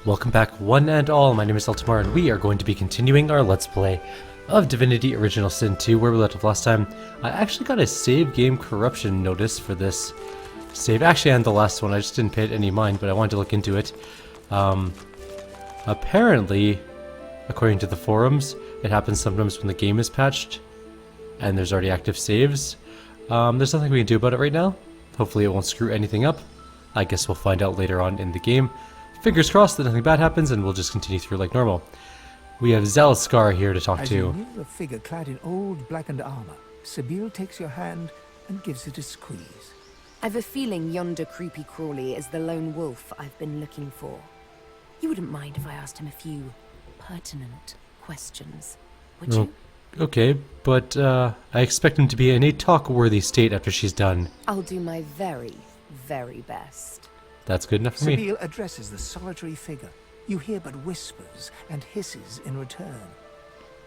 Welcome back one and all, my name is Eltimar and we are going to be continuing our Let's Play of Divinity Original Sin 2 where we left off last time. I actually got a save game corruption notice for this save, actually and the last one, I just didn't pay it any mind but I wanted to look into it. Apparently, according to the forums, it happens sometimes when the game is patched and there's already active saves. There's nothing we can do about it right now. Hopefully it won't screw anything up. I guess we'll find out later on in the game. Fingers crossed that nothing bad happens and we'll just continue through like normal. We have Zalskar here to talk As to. you near a figure clad in old blackened armor, Sabine takes your hand and gives it a squeeze. I've a feeling yonder creepy crawly is the lone wolf I've been looking for. You wouldn't mind if I asked him a few pertinent questions, would you? Okay, but I expect him to be in a talk-worthy state after she's done. I'll do my very, very best. That's good enough for me. Sabine addresses the solitary figure. You hear but whispers and hisses in return.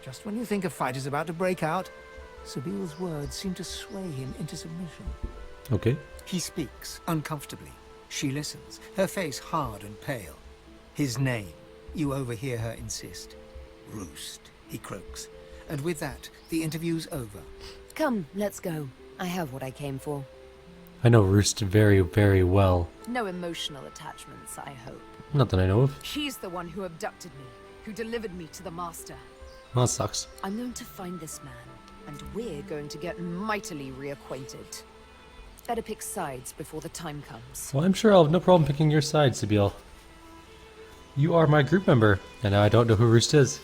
Just when you think a fight is about to break out, Sabile's words seem to sway him into submission. Okay. He speaks, uncomfortably. She listens, her face hard and pale. His name, you overhear her insist. Roost, he croaks. And with that, the interview's over. Come, let's go. I have what I came for. I know Roost very, very well. No emotional attachments, I hope. Not that I know of. He's the one who abducted me, who delivered me to the Master. Well, that sucks. I'm going to find this man, and we're going to get mightily reacquainted. Better pick sides before the time comes. Well, I'm sure I'll have no problem picking your side, Sabile. You are my group member, and I don't know who Roost is.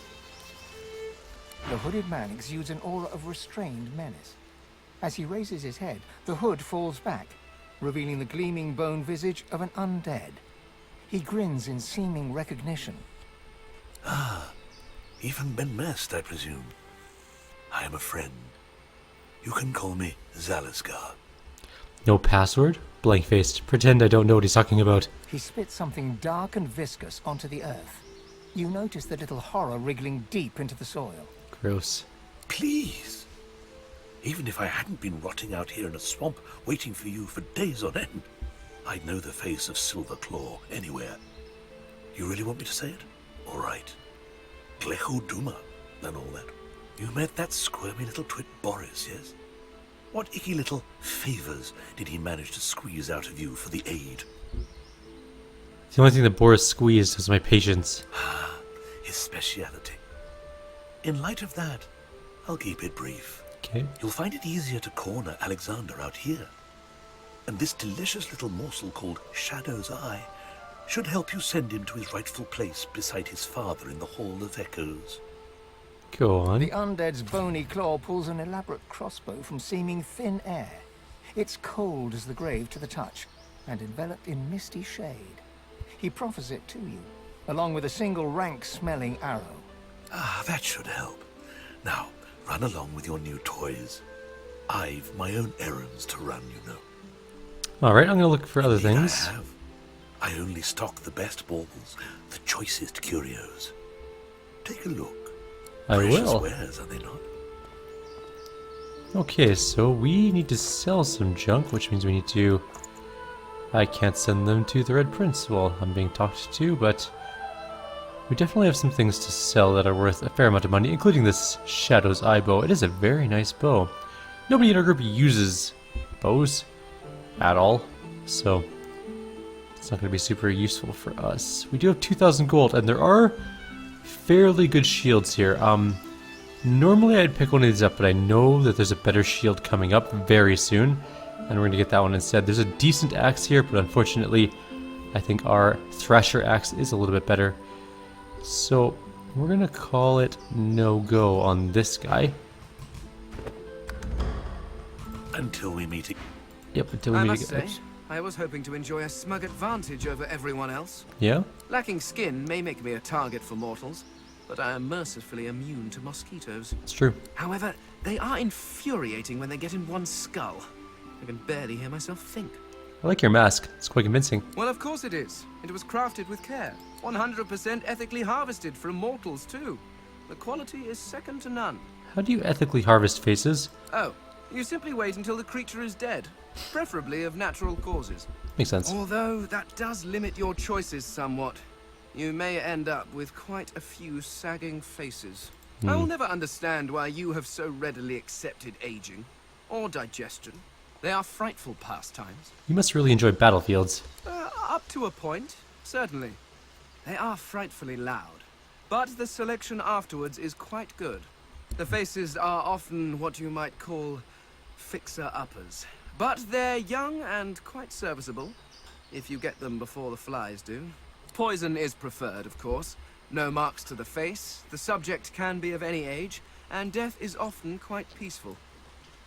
The hooded man exudes an aura of restrained menace. As he raises his head, the hood falls back, revealing the gleaming bone visage of an undead. He grins in seeming recognition. Ah, even been messed, I presume. I am a friend. You can call me Zalskar. No password? Blank-faced. Pretend I don't know what he's talking about. He spits something dark and viscous onto the earth. You notice the little horror wriggling deep into the soil. Gross. Please. Even if I hadn't been rotting out here in a swamp waiting for you for days on end, I'd know the face of Silver Claw anywhere. You really want me to say it? All right. Glecho Duma, and all that. You met that squirmy little twit Boris, yes? What icky little favors did he manage to squeeze out of you for the aid? The only thing that Boris squeezed was my patience. His speciality. In light of that, I'll keep it brief. Okay. You'll find it easier to corner Alexander out here. And this delicious little morsel called Shadow's Eye should help you send him to his rightful place beside his father in the Hall of Echoes. Go on. The undead's bony claw pulls an elaborate crossbow from seeming thin air. It's cold as the grave to the touch, and enveloped in misty shade. He proffers it to you, along with a single rank-smelling arrow. Ah, that should help. Now, run along with your new toys. I've my own errands to run, you know. Alright, I'm gonna look for other Indeed things. I have. I only stock the best baubles, the choicest curios. Take a look. I Precious will. wares, are they not? Okay, so we need to sell some junk, which means we need to... I can't send them to the Red Prince while I'm being talked to, but... we definitely have some things to sell that are worth a fair amount of money, including this Shadow's Eye bow. It is a very nice bow. Nobody in our group uses bows at all, so it's not going to be super useful for us. We do have 2,000 gold, and there are fairly good shields here. Normally I'd pick one of these up, but I know that there's a better shield coming up very soon, and we're going to get that one instead. There's a decent axe here, but unfortunately I think our Thrasher axe is a little bit better. So we're going to call it no-go on this guy. Until we meet again. Yep, until we I meet must again. say, I was hoping to enjoy a smug advantage over everyone else. Yeah? Lacking skin may make me a target for mortals, but I am mercifully immune to mosquitoes. It's true. However, they are infuriating when they get in one's skull. I can barely hear myself think. I like your mask. It's quite convincing. Well, of course it is. It was crafted with care. 100% ethically harvested from mortals, too. The quality is second to none. How do you ethically harvest faces? Oh, you simply wait until the creature is dead, preferably of natural causes. Makes sense. Although that does limit your choices somewhat. you may end up with quite a few sagging faces. Hmm. I will never understand why you have so readily accepted aging, or digestion. They are frightful pastimes. You must really enjoy battlefields. Up to a point, certainly. They are frightfully loud, but the selection afterwards is quite good. The faces are often what you might call fixer-uppers, but they're young and quite serviceable, if you get them before the flies do. Poison is preferred, of course. No marks to the face, the subject can be of any age, and death is often quite peaceful.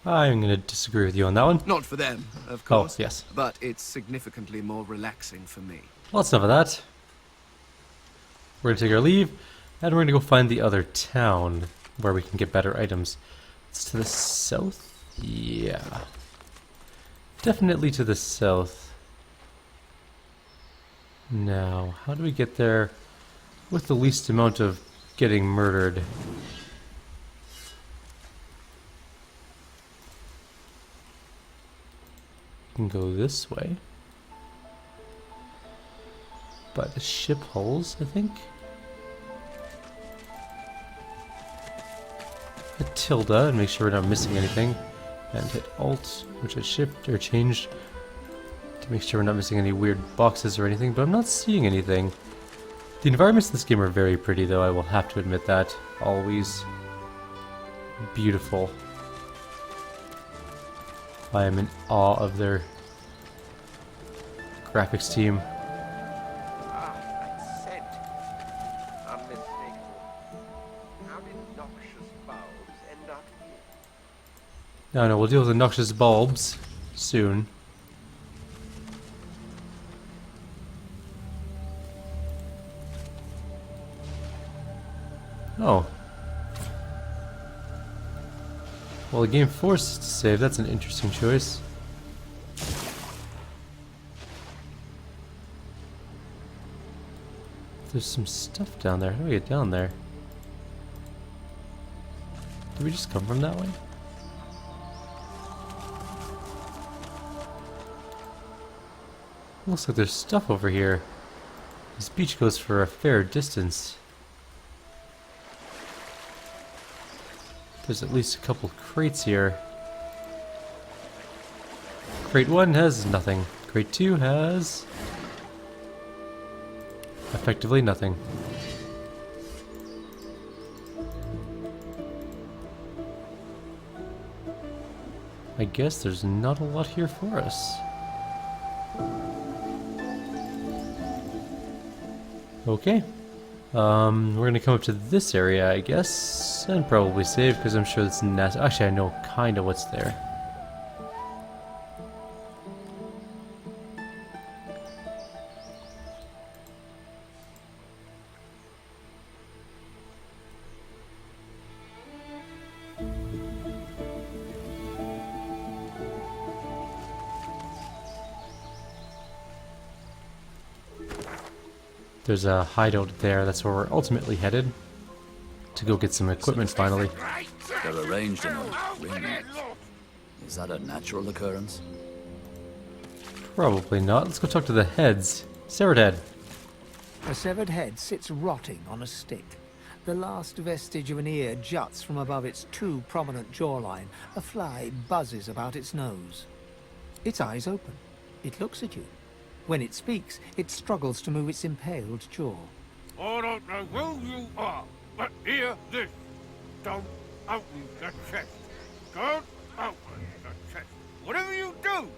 I'm going to disagree with you on that one. Not for them, of Oh, course. yes. But it's significantly more relaxing for me. Well, that's enough of that. We're going to take our leave, and we're going to go find the other town where we can get better items. It's to the south? Yeah. Definitely to the south. Now, how do we get there with the least amount of getting murdered? We can go this way. By the ship hulls, I think. Hit tilde and make sure we're not missing anything. And hit Alt, which is shift or changed to make sure we're not missing any weird boxes or anything, but I'm not seeing anything. The environments in this game are very pretty though, I will have to admit that. Always beautiful. I am in awe of their graphics team. Ah, that scent. Unmistakable. How did noxious bulbs end up here? No, we'll deal with the noxious bulbs soon. Oh. Well, the game forced us to save. That's an interesting choice. There's some stuff down there. How do we get down there? Did we just come from that way? Looks like there's stuff over here. This beach goes for a fair distance. There's at least a couple crates here. Crate 1 has nothing. Crate 2 has effectively nothing. I guess there's not a lot here for us. Okay. We're gonna come up to this area, I guess, and probably save, because I'm sure that's actually, I know kinda what's there. There's a hideout there, that's where we're ultimately headed. To go get some equipment finally. They're arranged in a ring. Is that a natural occurrence? Probably not. Let's go talk to the heads. Severed head. A severed head sits rotting on a stick. The last vestige of an ear juts from above its too prominent jawline. A fly buzzes about its nose. Its eyes open. It looks at you. When it speaks, it struggles to move its impaled jaw. I don't know who you are, but hear this. Don't open the chest. Don't open the chest. Whatever you do,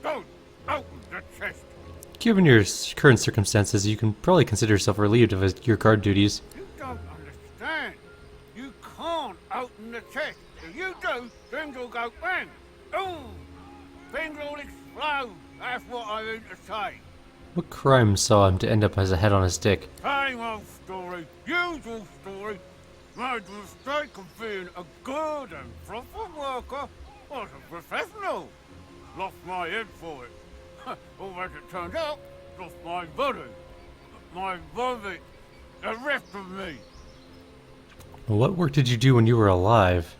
don't open the chest. Given your current circumstances, you can probably consider yourself relieved of your guard duties. You don't understand. You can't open the chest. If you do, things will go bang. Boom. Things will explode. That's what I mean to say. What crime saw him to end up as a head on a stick? Same old story, usual story. Made the mistake of being a good and proper worker. Was a professional. Lost my head for it. Or as it turned out, lost my body. My body. The rest of me. What work did you do when you were alive?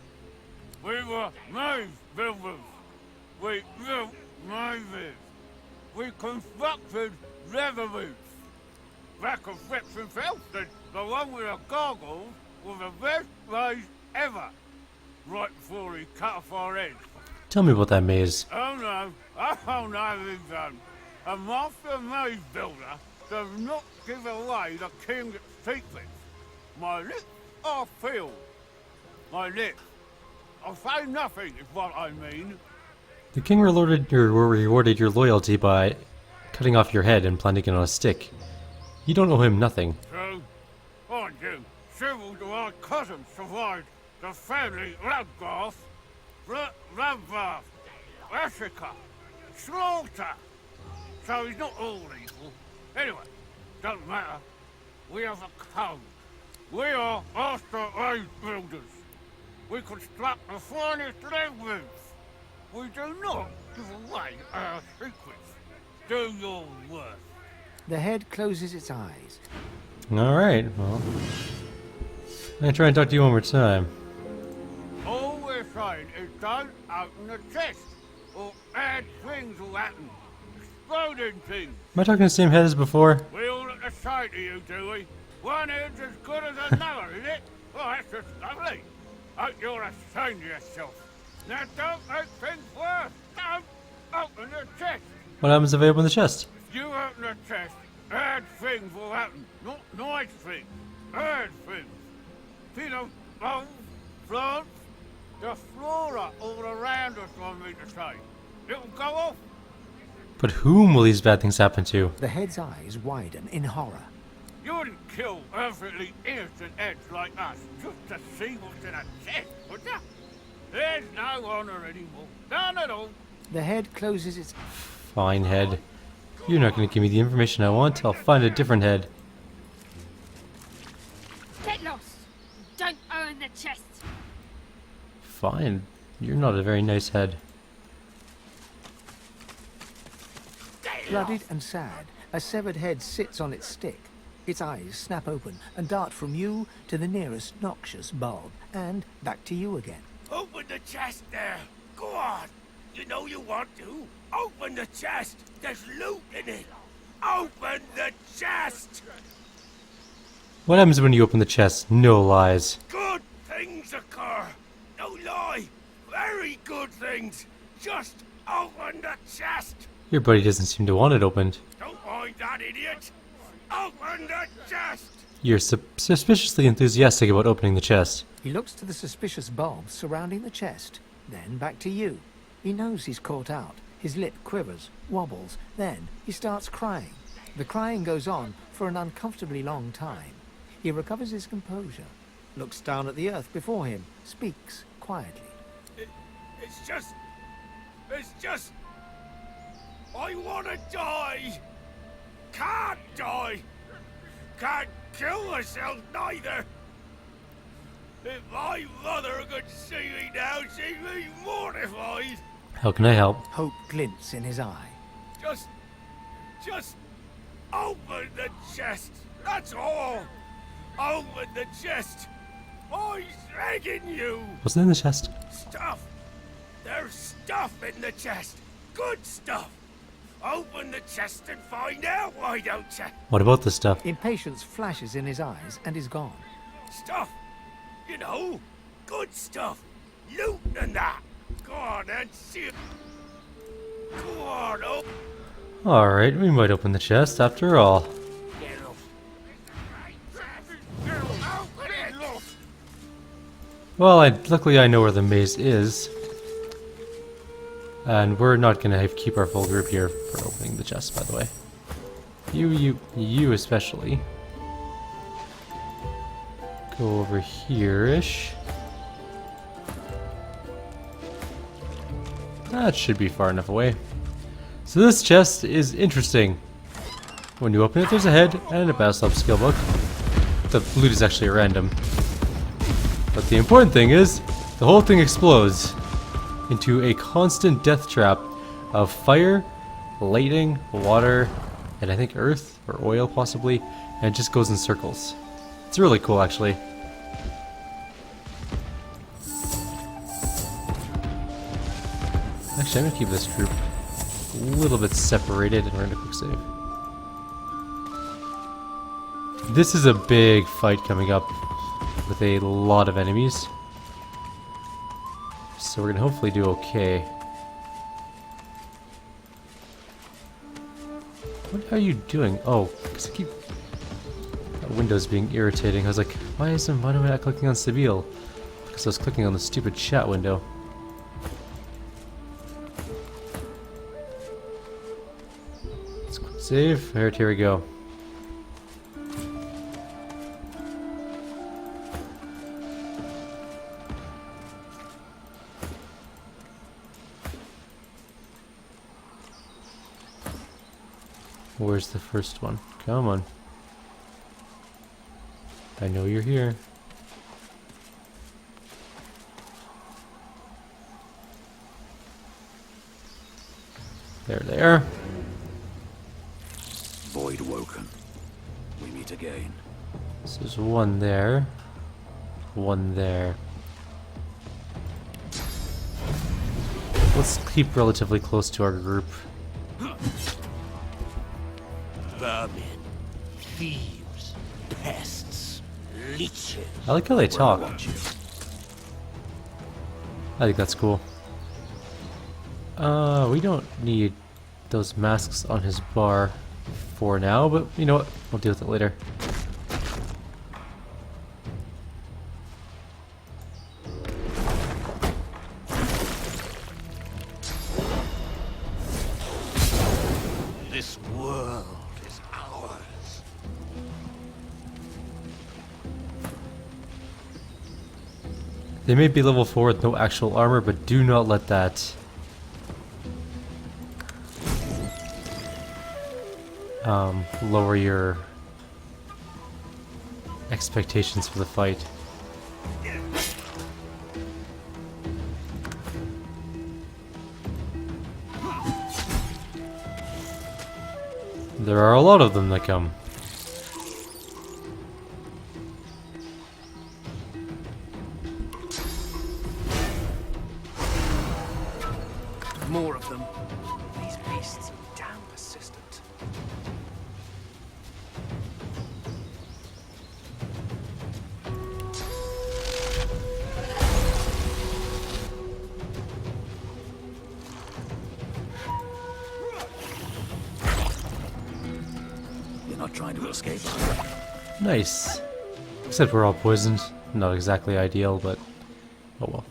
We were maze builders. We built mazes. We constructed leather boots. back of Rex himself, the one with the gargoyles was the best maze ever. Right before he cut off our heads. Tell me about that maze. Oh no, they've done. A master maze builder does not give away the king's secrets. My lips are filled. My lips. I'll say nothing is what I mean. The king rewarded your loyalty by cutting off your head and planting it on a stick. You don't owe him nothing. True. I do. Civil to our cousins survived the family bloodbath, bloodbath, Africa, slaughter. So he's not all evil. Anyway, doesn't matter. We have a code. We are master race builders. We construct the finest labyrinths. We do not give away our secrets. Do your worst. The head closes its eyes. Alright, well. I'm gonna try and talk to you one more time. All we're saying is don't open the chest, or bad things will happen. Exploding things. Am I talking to the same head as before? We all look the same to you, do we? One head's as good as another, is it? Well, that's just lovely. Hope you're ashamed of yourself. Now don't make things worse. Don't open the chest. What happens if I open the chest? If you open the chest, bad things will happen. Not nice things. Bad things. See those bones, plants, the flora all around us, I mean to say. It'll go off. But whom will these bad things happen to? The head's eyes widen in horror. You wouldn't kill perfectly innocent heads like us just to see what's in a chest, would you? There's no honor anymore. None at all. The head closes its... Fine, head. You're not gonna give me the information I want. I'll find a different head. Get lost! Don't own the chest! Fine. You're not a very nice head. Bloodied and sad, a severed head sits on its stick. Its eyes snap open and dart from you to the nearest noxious bulb, and back to you again. Open the chest there! Go on! You know you want to. Open the chest! There's loot in it! Open the chest! What happens when you open the chest? No lies. Good things occur! No lie! Very good things! Just open the chest! Your buddy doesn't seem to want it opened. Don't mind that idiot! Open the chest! You're suspiciously enthusiastic about opening the chest. He looks to the suspicious bulbs surrounding the chest, then back to you. He knows he's caught out. His lip quivers, wobbles, then he starts crying. The crying goes on for an uncomfortably long time. He recovers his composure, looks down at the earth before him, speaks quietly. It's just... I want to die! Can't die! Can't kill myself neither! If my mother could see me now, she'd be mortified! How can I help? Hope glints in his eye. Just open the chest! That's all! Open the chest! I'm begging you! What's in the chest? Stuff! There's stuff in the chest! Good stuff! Open the chest and find out, why don't you? What about the stuff? Impatience flashes in his eyes and is gone. Stuff! You know, good stuff! Loot and that! Go on and see it! Go on, open! Alright, we might open the chest after all. Well, luckily I know where the maze is. And we're not gonna keep our full group here for opening the chest, by the way. You especially. Go over here-ish. That should be far enough away. So this chest is interesting. When you open it, there's a head and a battle skill book. The loot is actually random. But the important thing is, the whole thing explodes into a constant death trap of fire, lighting, water, and I think earth or oil possibly, and it just goes in circles. It's really cool actually. Actually, I'm gonna keep this group a little bit separated and we're gonna quick save. This is a big fight coming up with a lot of enemies. So we're gonna hopefully do okay. What are you doing? Oh, because I keep... That window's being irritating. I was like, why am I not clicking on Sabile? Because I was clicking on the stupid chat window. Let's quick save. Alright, here we go. Where's the first one? Come on. I know you're here. There. Void woken. We meet again. So there's one there. One there. Let's keep relatively close to our group. Vermin, thieves, pests, leeches. I like how they talk. I think that's cool. We don't need those masks on his bar for now, but you know what? We'll deal with it later. This world is ours. They may be level 4 with no actual armor, but do not let that lower your expectations for the fight. There are a lot of them that come. More of them. These beasts are damn persistent. You're not trying to escape. Nice. Except we're all poisoned. Not exactly ideal, but oh well.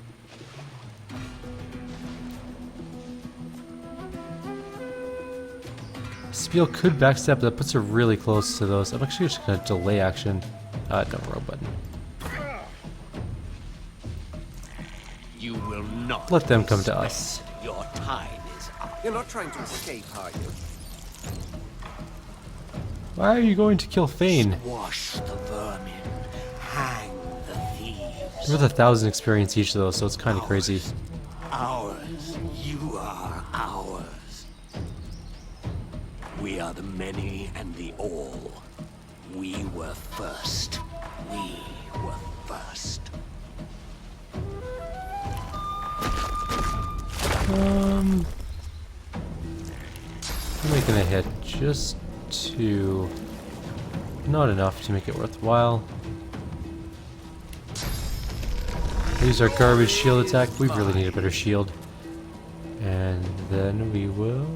Spiel could backstep, that puts her really close to those. I'm actually just gonna delay action. No, wrong button. You will not Let them come to us. Your time is up. You're not trying to escape, are you? Why are you going to kill Fane? Wash the vermin. Hang the thieves. We're with 1,000 experience each of those, so it's kind of crazy. Ours. You are ours. We are the many and the all. We were first. We were first. I'm making a hit just to... not enough to make it worthwhile. Use our garbage shield attack. We really need a better shield. And then we will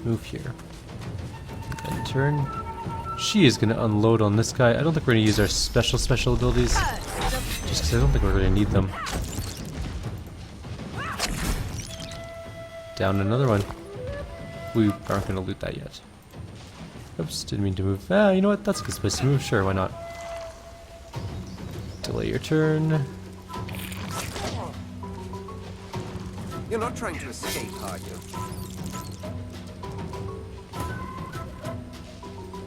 move here. And turn. She is going to unload on this guy. I don't think we're going to use our special abilities. Just because I don't think we're going to need them. Down another one. We aren't going to loot that yet. Oops, didn't mean to move. Ah, you know what? That's a good place to move. Sure, why not? Delay your turn. You're not trying to escape, are you?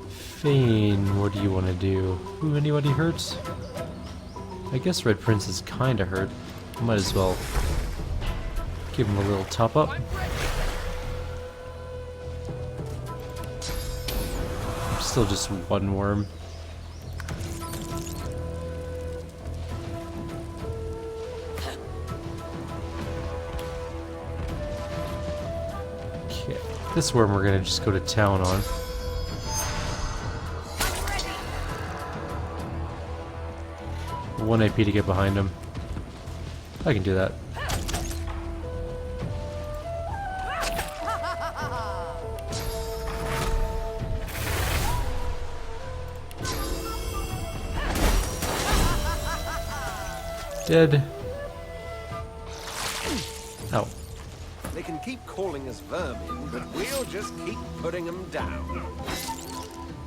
Fane, what do you want to do? Ooh, anybody hurt? I guess Red Prince is kind of hurt. Might as well give him a little top up. Still just one worm. Okay, this worm we're gonna just go to town on. 1 AP to get behind him. I can do that. Dead. Ow. They can keep calling us vermin, but we'll just keep putting them down.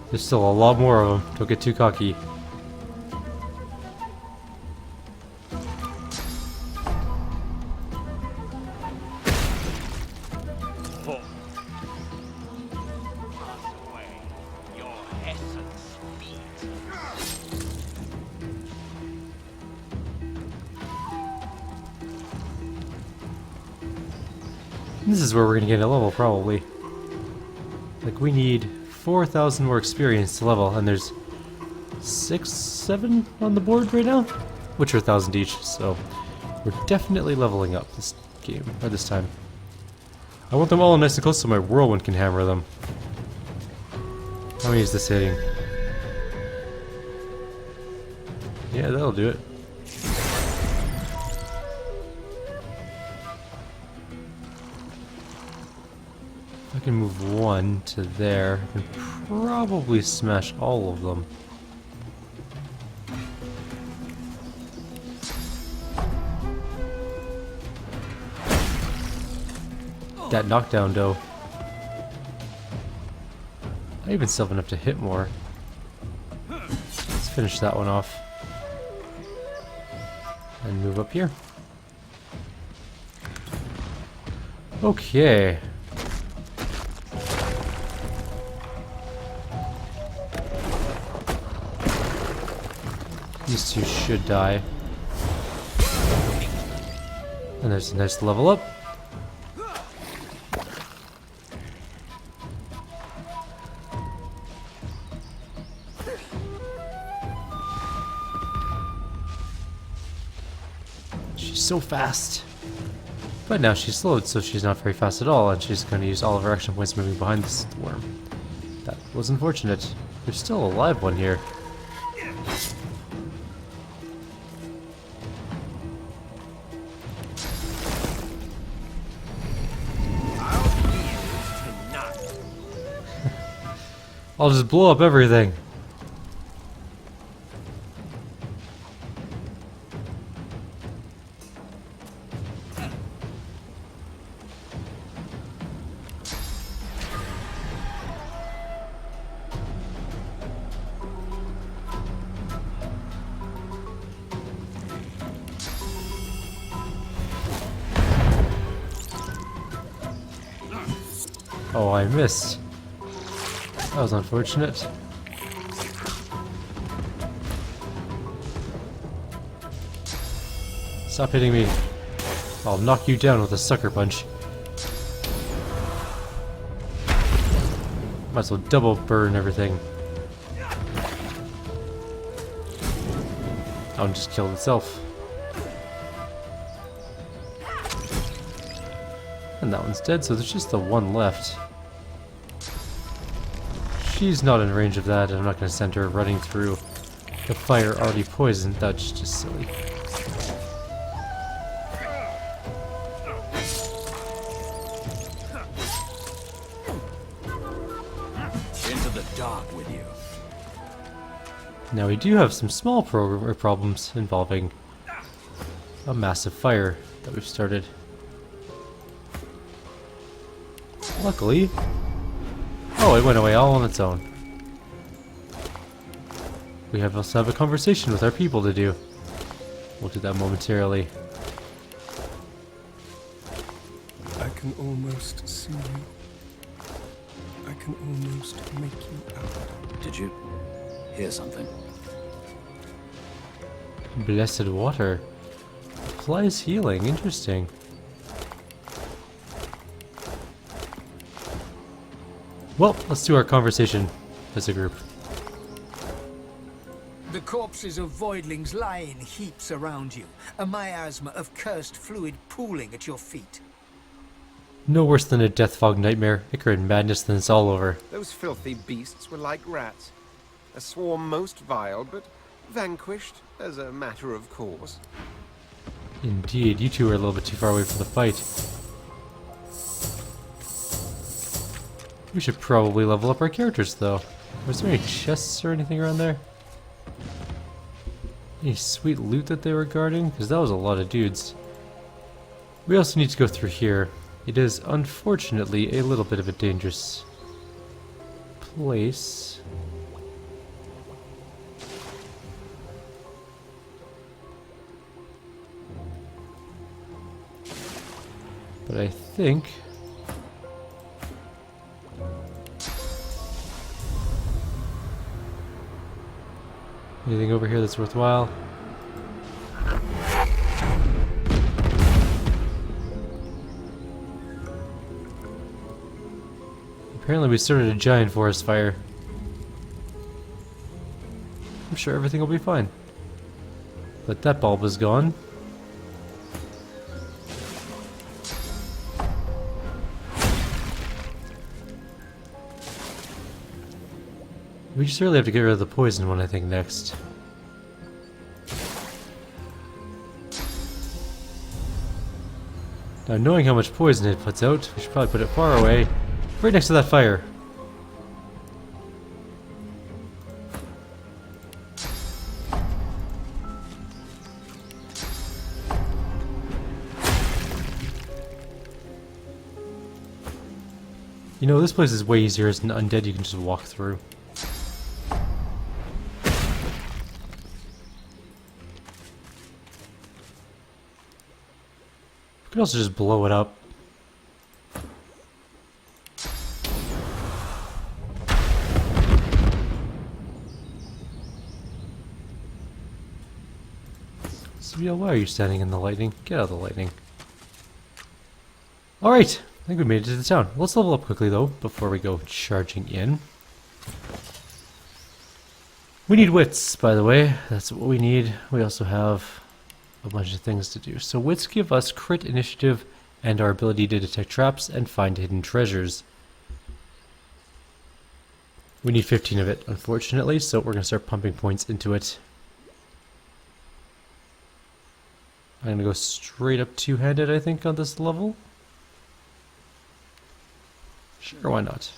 There's still a lot more of them. Don't get too cocky. This is where we're gonna get a level, probably. Like, we need 4,000 more experience to level, and there's 6, 7 on the board right now, which are 1,000 each, so we're definitely leveling up this game, or this time. I want them all nice and close so my whirlwind can hammer them. How many is this hitting? Yeah, that'll do it. I can move 1 to there and probably smash all of them. That knockdown though. I even still have enough to hit more. Let's finish that one off. And move up here. Okay. These two should die. And there's a nice level up. She's so fast. But now she's slowed, so she's not very fast at all, and she's going to use all of her action points moving behind this worm. That was unfortunate. There's still a live one here. I'll just blow up everything. Oh, I missed. That was unfortunate. Stop hitting me. I'll knock you down with a sucker punch. Might as well double burn everything. That one just killed itself. And that one's dead, so there's just the one left. She's not in range of that, and I'm not going to send her running through the fire already poisoned. That's just silly. Into the dark with you. Now we do have some small problems involving a massive fire that we've started. Luckily, oh, it went away all on its own. We also have a conversation with our people to do. We'll do that momentarily. I can almost see you. I can almost make you out. Did you hear something? Blessed water. Applies healing. Interesting. Well, let's do our conversation as a group. The corpses of voidlings lie in heaps around you, a miasma of cursed fluid pooling at your feet. No worse than a death fog nightmare. Ichor madness, then it's all over. Those filthy beasts were like rats. A swarm most vile, but vanquished as a matter of course. Indeed, you two are a little bit too far away for the fight. We should probably level up our characters, though. Was there any chests or anything around there? Any sweet loot that they were guarding? Because that was a lot of dudes. We also need to go through here. It is, unfortunately, a little bit of a dangerous place. But I think... anything over here that's worthwhile? Apparently we started a giant forest fire. I'm sure everything will be fine. But that bulb is gone. We just really have to get rid of the poison one, I think, next. Now, knowing how much poison it puts out, we should probably put it far away, right next to that fire. You know, this place is way easier as an undead you can just walk through. We could also just blow it up. Seville, why are you standing in the lightning? Get out of the lightning. Alright, I think we made it to the town. Let's level up quickly though, before we go charging in. We need wits, by the way. That's what we need. We also have a bunch of things to do. So wits give us crit initiative and our ability to detect traps and find hidden treasures. We need 15 of it, unfortunately, so we're going to start pumping points into it. I'm going to go straight up two-handed, I think, on this level. Sure, why not?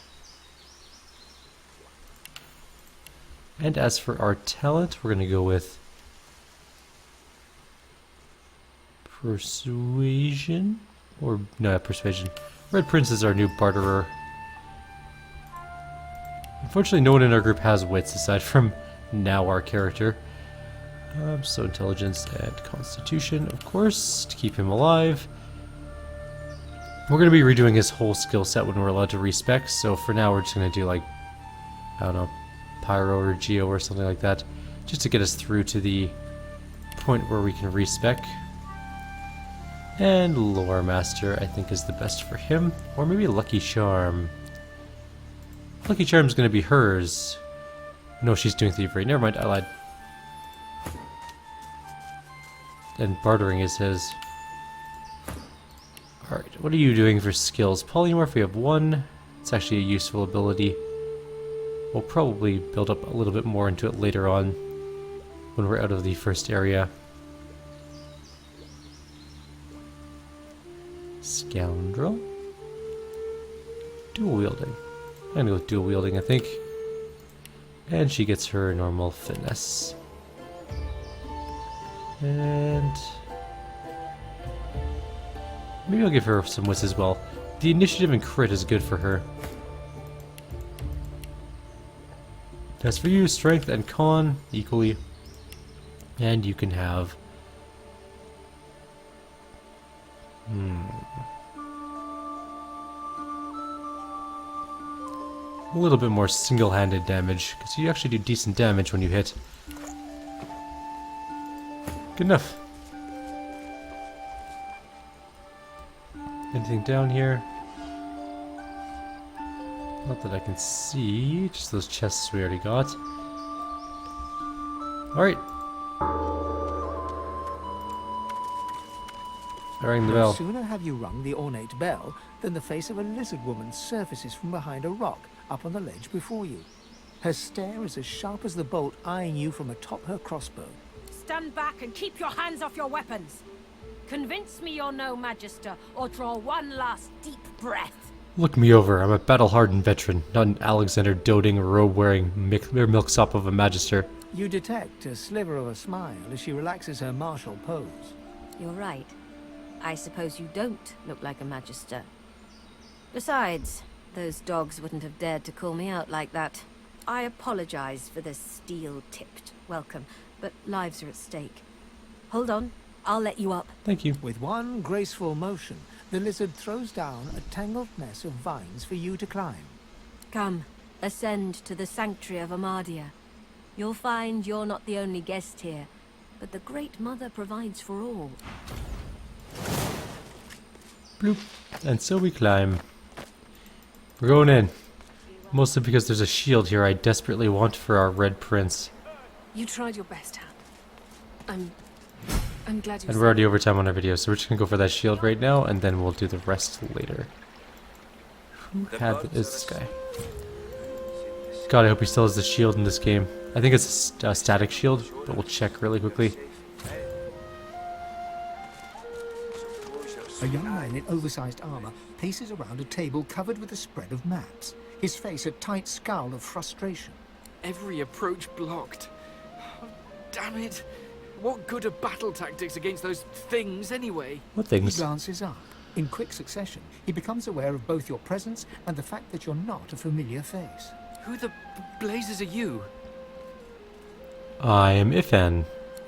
And as for our talent, we're going to go with Persuasion? Or, no, Persuasion. Red Prince is our new barterer. Unfortunately, no one in our group has wits aside from now our character. So Intelligence and Constitution, of course, to keep him alive. We're going to be redoing his whole skill set when we're allowed to respec, so for now we're just going to do, like, I don't know, Pyro or Geo or something like that, just to get us through to the point where we can respec. And Lore Master, I think, is the best for him. Or maybe Lucky Charm. Lucky Charm's going to be hers. No, she's doing Thievery. Never mind, I lied. And Bartering is his. Alright, what are you doing for skills? Polymorph, we have one. It's actually a useful ability. We'll probably build up a little bit more into it later on when we're out of the first area. Scoundrel. Dual wielding. I'm gonna go with dual wielding, I think. And she gets her normal finesse. And maybe I'll give her some wits as well. The initiative and crit is good for her. As for you, strength and con equally. And you can have a little bit more single-handed damage, because you actually do decent damage when you hit. Good enough. Anything down here? Not that I can see, just those chests we already got. Alright. I rang the bell. No sooner have you rung the ornate bell than the face of a lizard woman surfaces from behind a rock up on the ledge before you. Her stare is as sharp as the bolt eyeing you from atop her crossbow. Stand back and keep your hands off your weapons. Convince me you're no Magister, or draw one last deep breath. Look me over. I'm a battle-hardened veteran, not an Alexander doting, robe-wearing milksop of a magister. You detect a sliver of a smile as she relaxes her martial pose. You're right. I suppose you don't look like a Magister. Besides, those dogs wouldn't have dared to call me out like that. I apologize for the steel-tipped welcome, but lives are at stake. Hold on, I'll let you up. Thank you. With one graceful motion, the lizard throws down a tangled mess of vines for you to climb. Come, ascend to the sanctuary of Amadia. You'll find you're not the only guest here, but the Great Mother provides for all. Bloop. And so we climb. We're going in. Mostly because there's a shield here I desperately want for our Red Prince. You tried your best, Han. I'm glad you And we're already over time on our video, so we're just gonna go for that shield right now, and then we'll do the rest later. Who is this guy? God, I hope he still has the shield in this game. I think it's a static shield, but we'll check really quickly. A young man in oversized armor paces around a table covered with a spread of maps, his face a tight scowl of frustration. Every approach blocked. Oh, damn it. What good are battle tactics against those things anyway? What things? He glances up. In quick succession, he becomes aware of both your presence and the fact that you're not a familiar face. Who the blazes are you? I am Ifan.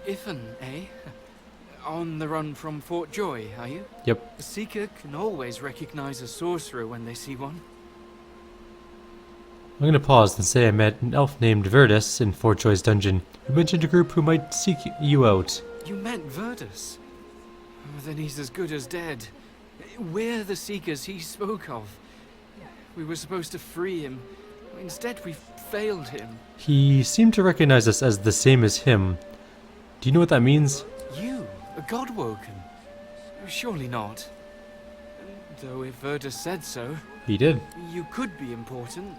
Ifan, eh? On the run from Fort Joy, are you? Yep. A seeker can always recognize a sorcerer when they see one. I'm gonna pause and say I met an elf named Verdus in Fort Joy's dungeon, who mentioned a group who might seek you out. You meant Verdus? Oh, then he's as good as dead. We're the seekers he spoke of. We were supposed to free him. Instead, we failed him. He seemed to recognize us as the same as him. Do you know what that means? You? A Godwoken? Surely not. Though if Verdus said so... He did. You could be important.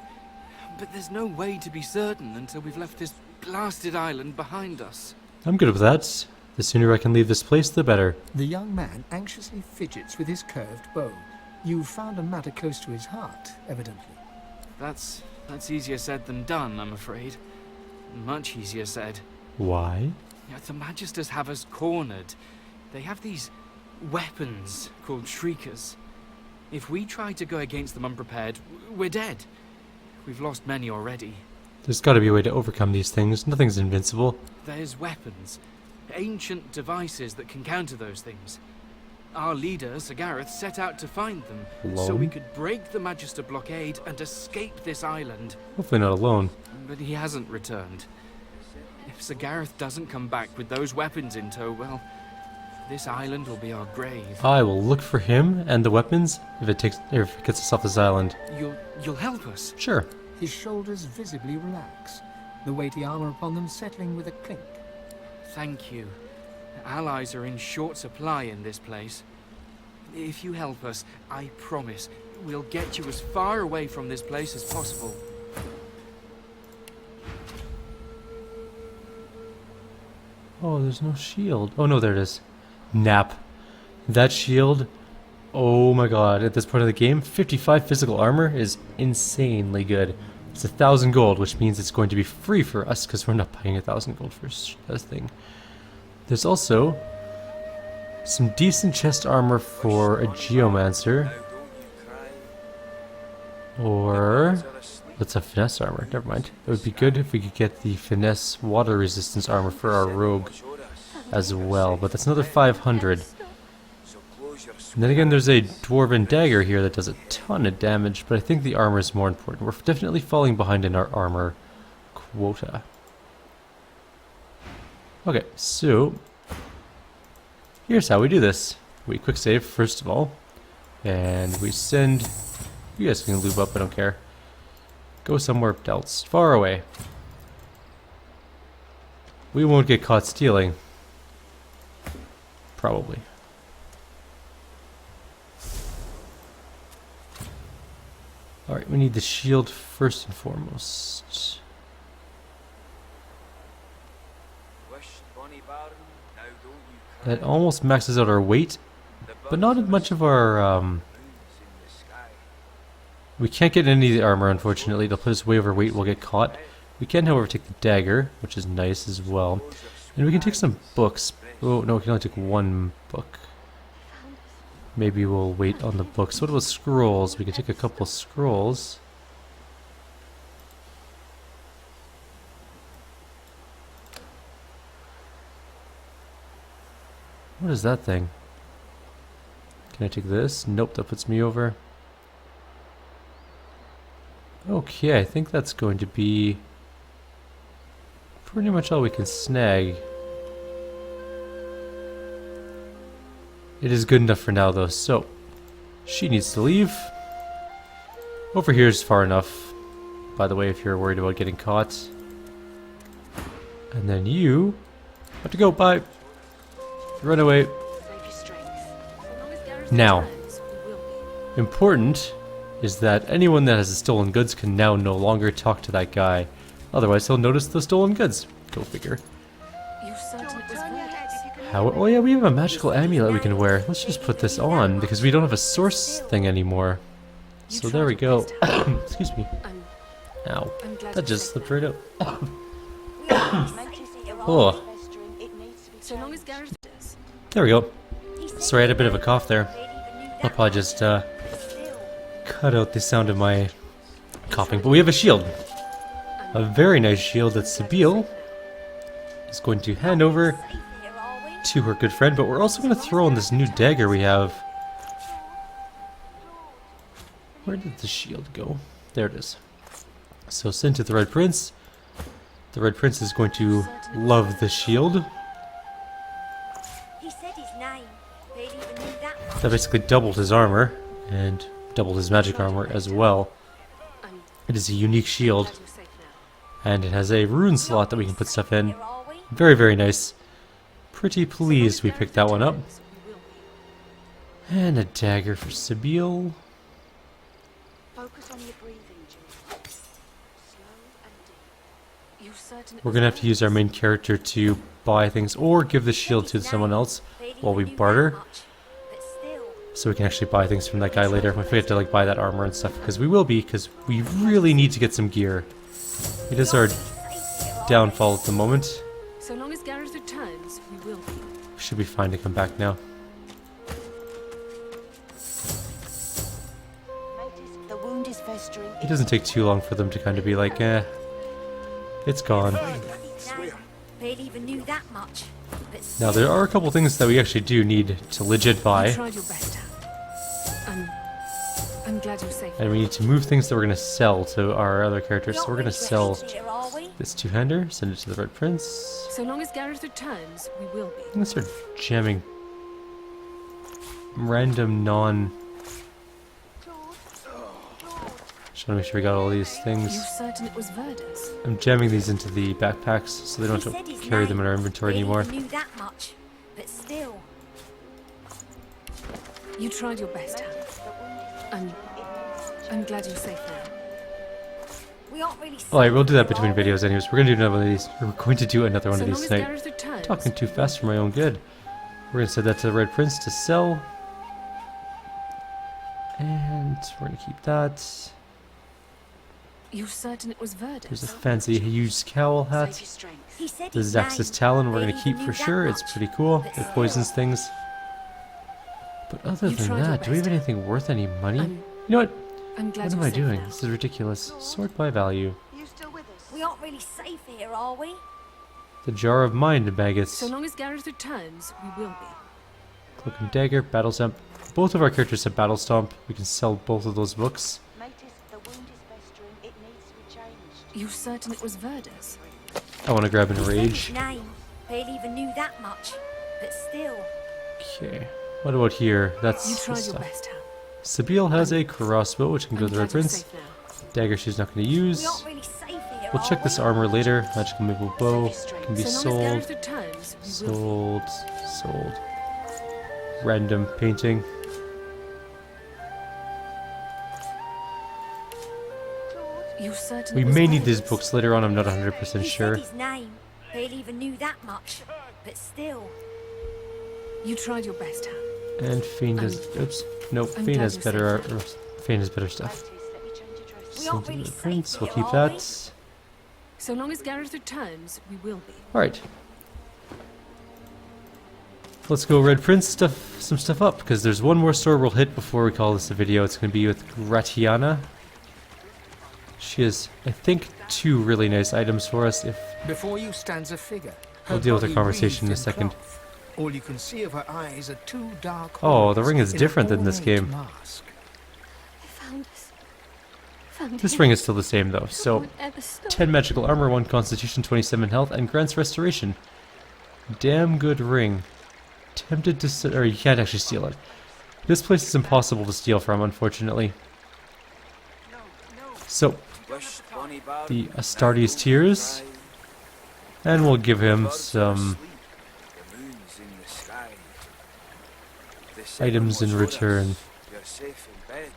But there's no way to be certain until we've left this blasted island behind us. I'm good with that. The sooner I can leave this place, the better. The young man anxiously fidgets with his curved bow. You've found a matter close to his heart, evidently. That's easier said than done, I'm afraid. Much easier said. Why? The Magisters have us cornered. They have these weapons called Shriekers. If we try to go against them unprepared, we're dead. We've lost many already. There's gotta be a way to overcome these things. Nothing's invincible. There's weapons. Ancient devices that can counter those things. Our leader, Sir Gareth, set out to find them, so we could break the Magister blockade and escape this island. Hopefully not alone. But he hasn't returned. If Sir Gareth doesn't come back with those weapons in tow, well, this island will be our grave. I will look for him and the weapons if it gets us off this island. You'll help us? Sure. His shoulders visibly relax, the weighty armor upon them settling with a clink. Thank you. Allies are in short supply in this place. If you help us, I promise, we'll get you as far away from this place as possible. Oh, there's no shield. Oh no, there it is. Nap. That shield, oh my god, at this point of the game, 55 physical armor is insanely good. It's 1,000 gold, which means it's going to be free for us because we're not paying 1,000 gold for this thing. There's also some decent chest armor for a geomancer. Or that's a finesse armor, never mind. It would be good if we could get the finesse water resistance armor for our rogue as well, but that's another 500. And then again, there's a dwarven dagger here that does a ton of damage, but I think the armor is more important. We're definitely falling behind in our armor quota. Okay, so here's how we do this. We quick save first of all, and we send. You guys can lube up, I don't care. Go somewhere else, far away. We won't get caught stealing. Probably. Alright, we need the shield first and foremost. That almost maxes out our weight, but not as much of our, we can't get any of the armor, unfortunately. It'll put us way overweight, we'll get caught. We can, however, take the dagger, which is nice as well. And we can take some books. Oh, no, we can only take one book. Maybe we'll wait on the books. What about scrolls? We can take a couple scrolls. What is that thing? Can I take this? Nope, that puts me over. Okay, I think that's going to be pretty much all we can snag. It is good enough for now, though, so she needs to leave. Over here is far enough, by the way, if you're worried about getting caught. And then you have to go. Bye. Run away. Now, important is that anyone that has the stolen goods can now no longer talk to that guy. Otherwise, he'll notice the stolen goods. Go figure. How? Oh yeah, we have a magical amulet we can wear. Let's just put this on because we don't have a source thing anymore. So there we go. Excuse me. Ow. That just slipped right out. Oh. There we go. Sorry, I had a bit of a cough there. I'll probably just cut out the sound of my coughing. But we have a shield. A very nice shield that Sabine is going to hand over to her good friend. But we're also going to throw in this new dagger we have. Where did the shield go? There it is. So send to the Red Prince. The Red Prince is going to love the shield. That basically doubled his armor, and doubled his magic armor as well. It is a unique shield, and it has a rune slot that we can put stuff in. Very, very nice. Pretty pleased we picked that one up. And a dagger for Sabine. We're gonna have to use our main character to buy things, or give the shield to someone else while we barter. So we can actually buy things from that guy later if we have to like buy that armor and stuff, because we will be, because we really need to get some gear. It is our downfall at the moment. So long as Gareth returns, we will be. We should be fine to come back now. It doesn't take too long for them to kind of be like, eh, it's gone. Even knew that much. Now there are a couple things that we actually do need to legit buy. You tried your best, I'm glad you're safe. And we need to move things that we're going to sell to our other characters. So we're going to sell this two-hander, send it to the Red Prince. So long as Gareth returns, we will be. I'm going to start jamming random non... Just want to make sure we got all these things. You're certain it was Verda's? I'm jamming these into the backpacks so they don't have to carry them in our inventory anymore. Knew that much, but still. You tried your best, I'm glad you're safe now. We aren't really. Alright, we'll do that between videos anyways. We're going to do another one of these. We're going to do another one of these tonight. Talking too fast for my own good. We're going to send that to the Red Prince to sell. And we're going to keep that. You're certain it was Verda's? There's a fancy huge cowl hat. The Zax's Talon we're going to keep for sure. It's pretty cool. It poisons things. But other than that, do we have anything worth any money? You know what? What am I doing? This is ridiculous. Sort by value. We aren't really safe here, are we? The Jar of Mind maggots. So long as Gareth returns, we will be. Cloak and Dagger, Battle Stomp. Both of our characters have Battle Stomp. We can sell both of those books. You're certain it was Verda's? I want to grab Enrage. Barely even knew that much, but still. Okay. What about here? That's you tried your best, Sabine has a crossbow, which can go to the Red Prince. Dagger she's not going to use. We'll check this armor later. Magical maple bow can be sold. Sold. Random painting. You're certain we may need these books later on, I'm not 100% sure. Hale even knew that much, but still. You tried your best, Ham. And Fiend has... Oops. Nope, I'm Fiend glad has you're better... safe. Fiend has better stuff. We aren't Send really the safe Prince, we'll here, keep are that. So long as Gareth returns, we will be. Alright. Let's go Red Prince some stuff up, because there's one more store we'll hit before we call this a video. It's going to be with Gratiana. She has, I think, 2 really nice items for us. If Before you stands a figure. We'll deal with the body conversation in a wreathed second. cloth. All you can see of her eyes are 2 dark Oh, the holes ring is in different an than this ornate game. mask. Found us. Found This him. ring is still the same though. So, won't ever stop. 10 magical armor, 1 constitution, 27 health, and grants restoration. Damn good ring. Tempted to... or you can't actually steal it. This place is impossible to steal from, unfortunately. So, the Astartes Tears. And we'll give him some items in return. You're safe in bed.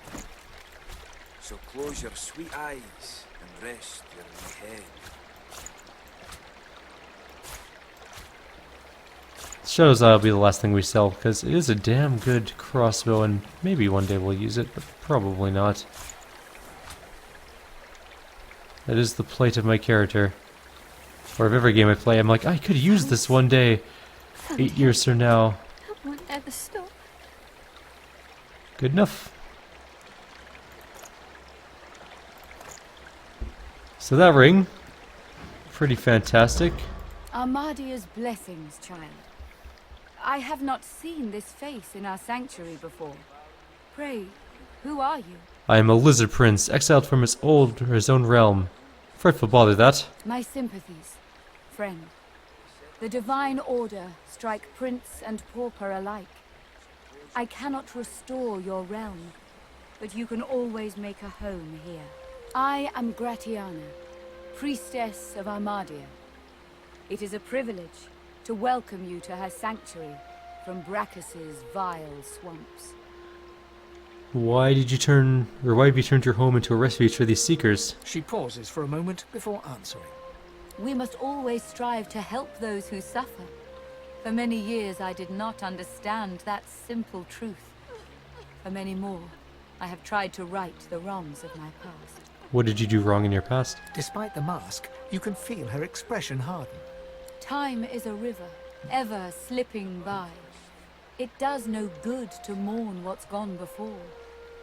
So close your sweet eyes and rest your wee head. Shadow's Eye will be the last thing we sell, because it is a damn good crossbow, and maybe one day we'll use it, but probably not. That is the plight of my character. Or of every game I play, I'm like, I could use this one day, 8 years from now. That won't ever stop. Good enough. So that ring, pretty fantastic. Armadia's blessings, child. I have not seen this face in our sanctuary before. Pray, who are you? I am a lizard prince, exiled from his own realm. Frightful bother that. My sympathies, friend. The divine order strike prince and pauper alike. I cannot restore your realm, but you can always make a home here. I am Gratiana, priestess of Armadia. It is a privilege to welcome you to her sanctuary from Brachus's vile swamps. Why have you turned your home into a refuge for these seekers? She pauses for a moment before answering. We must always strive to help those who suffer. For many years I did not understand that simple truth. For many more, I have tried to right the wrongs of my past. What did you do wrong in your past? Despite the mask, you can feel her expression harden. Time is a river, ever slipping by. It does no good to mourn what's gone before,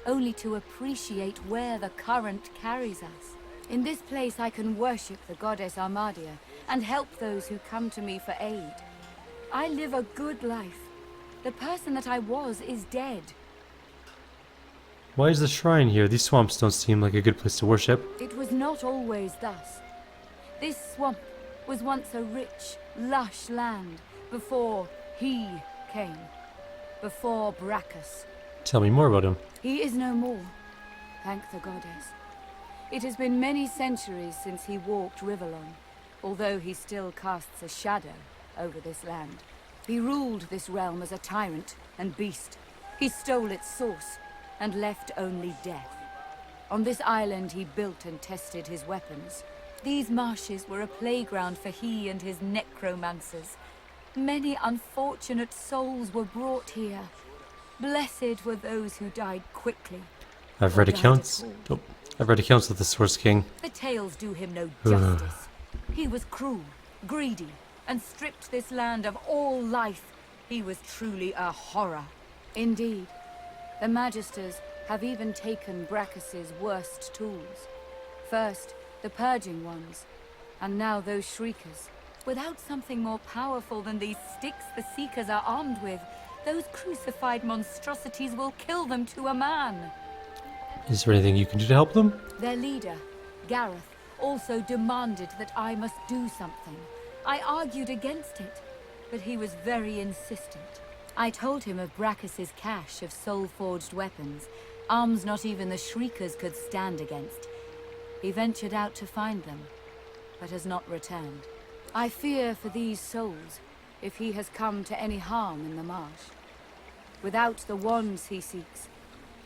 only to appreciate where the current carries us. In this place I can worship the goddess Armadia and help those who come to me for aid. I live a good life. The person that I was is dead. Why is the shrine here? These swamps don't seem like a good place to worship. It was not always thus. This swamp was once a rich, lush land before he came. Before Brachus. Tell me more about him. He is no more, thank the goddess. It has been many centuries since he walked Riverlong, although he still casts a shadow over this land. He ruled this realm as a tyrant and beast. He stole its source and left only death. On this island he built and tested his weapons. These marshes were a playground for he and his necromancers. Many unfortunate souls were brought here. Blessed were those who died quickly. I've read accounts. Oh, I've read accounts of the Source King. The tales do him no justice. He was cruel, greedy, and stripped this land of all life. He was truly a horror. Indeed, the Magisters have even taken Brachus's worst tools. First, the purging ones, and now those shriekers. Without something more powerful than these sticks the Seekers are armed with, those crucified monstrosities will kill them to a man. Is there anything you can do to help them? Their leader, Gareth, also demanded that I must do something. I argued against it, but he was very insistent. I told him of Brachus's cache of soul-forged weapons, arms not even the Shriekers could stand against. He ventured out to find them, but has not returned. I fear for these souls, if he has come to any harm in the marsh. Without the wands he seeks,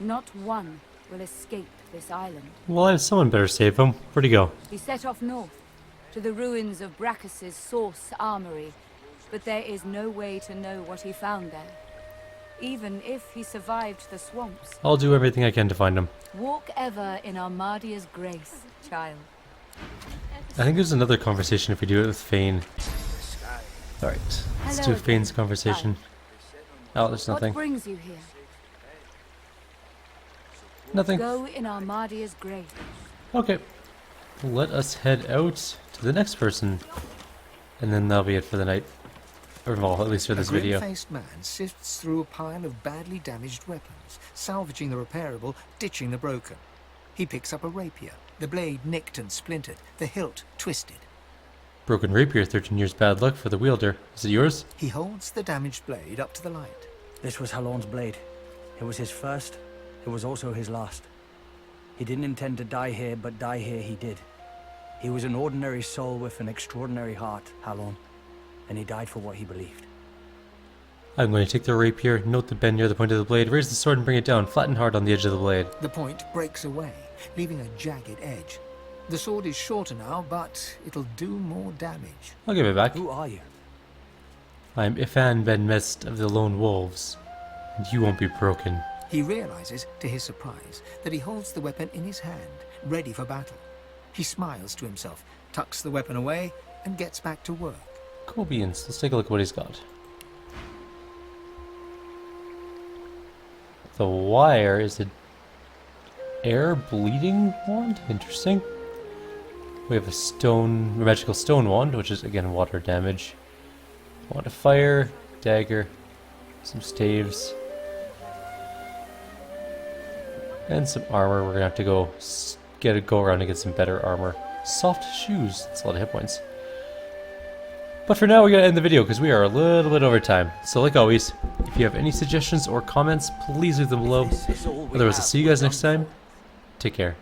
not one will escape this island. Well, someone better save him. Where'd he go? He set off north, to the ruins of Brachus's source armory, but there is no way to know what he found there. Even if he survived the swamps. I'll do everything I can to find him. Walk ever in Armadia's grace, child. I think there's another conversation if we do it with Fane. Alright, let's do Fane's conversation. Oh, there's nothing. What brings you here? Nothing. Go in Armadia's grace. Okay. Let us head out to the next person. And then that'll be it for the night. Or well, at least for this video. A grim-faced man sifts through a pile of badly damaged weapons, salvaging the repairable, ditching the broken. He picks up a rapier, the blade nicked and splintered, the hilt twisted. Broken rapier, 13 years bad luck for the wielder. Is it yours? He holds the damaged blade up to the light. This was Halon's blade. It was his first, it was also his last. He didn't intend to die here, but die here he did. He was an ordinary soul with an extraordinary heart, Halon, and he died for what he believed. I'm going to take the rapier, note the bend near the point of the blade, raise the sword and bring it down, flatten hard on the edge of the blade. The point breaks away, leaving a jagged edge. The sword is shorter now, but it'll do more damage. I'll give it back. Who are you? I'm Ifan Ben Mest of the Lone Wolves, and you won't be broken. He realizes, to his surprise, that he holds the weapon in his hand, ready for battle. He smiles to himself, tucks the weapon away, and gets back to work. Cool beans. Let's take a look at what he's got. The wire is an air bleeding wand? Interesting. We have a stone, magical stone wand, which is again water damage. Wand of fire, dagger, some staves, and some armor. We're gonna have to go go around and get some better armor. Soft shoes. That's a lot of hit points. But for now, we're going to end the video because we are a little bit over time. So like always, if you have any suggestions or comments, please leave them below. Otherwise, I'll see you guys next time. Take care.